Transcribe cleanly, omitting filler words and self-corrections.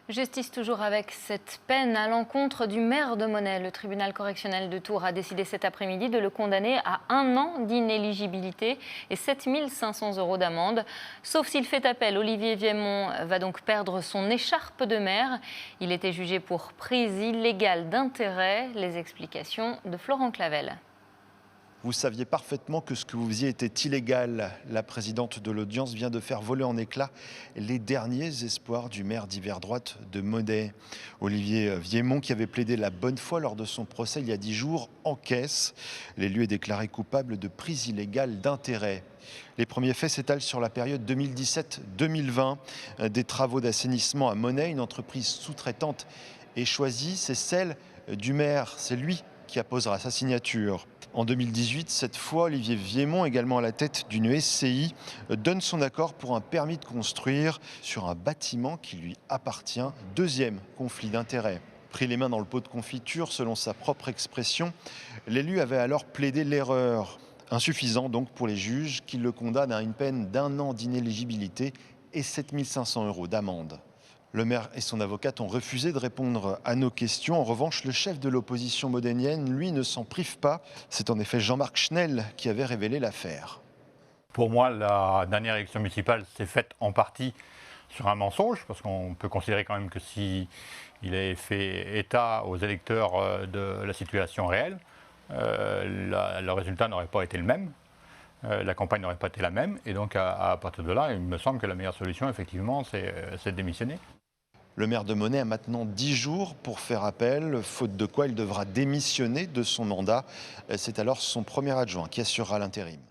Justice toujours avec cette peine à l'encontre du maire de Monnaie. Le tribunal correctionnel de Tours a décidé cet après-midi de le condamner à 1 an d'inéligibilité et 7 500 € d'amende. Sauf s'il fait appel, Olivier Viémont va donc perdre son écharpe de maire. Il était jugé pour prise illégale d'intérêt. Les explications de Florent Clavel. Vous saviez parfaitement que ce que vous faisiez était illégal. La présidente de l'audience vient de faire voler en éclats les derniers espoirs du maire d'hiver droite de Monnaie. Olivier Viémont, qui avait plaidé la bonne foi lors de son procès il y a 10 jours, encaisse. L'élu est déclaré coupable de prise illégale d'intérêt. Les premiers faits s'étalent sur la période 2017-2020. Des travaux d'assainissement à Monnaie, une entreprise sous-traitante est choisie. C'est celle du maire. C'est lui qui apposera sa signature. En 2018, cette fois, Olivier Viémont, également à la tête d'une SCI, donne son accord pour un permis de construire sur un bâtiment qui lui appartient. Deuxième conflit d'intérêts. Pris les mains dans le pot de confiture, selon sa propre expression, l'élu avait alors plaidé l'erreur. Insuffisant donc pour les juges qui le condamnent à une peine d'1 an d'inéligibilité et 7 500 € d'amende. Le maire et son avocate ont refusé de répondre à nos questions. En revanche, le chef de l'opposition modénienne, lui, ne s'en prive pas. C'est en effet Jean-Marc Schnell qui avait révélé l'affaire. Pour moi, la dernière élection municipale s'est faite en partie sur un mensonge, parce qu'on peut considérer quand même que s'il avait fait état aux électeurs de la situation réelle, le résultat n'aurait pas été le même. La campagne n'aurait pas été la même. Et donc, à partir de là, il me semble que la meilleure solution, effectivement, c'est de démissionner. Le maire de Monnaie a maintenant 10 jours pour faire appel, faute de quoi il devra démissionner de son mandat. C'est alors son premier adjoint qui assurera l'intérim.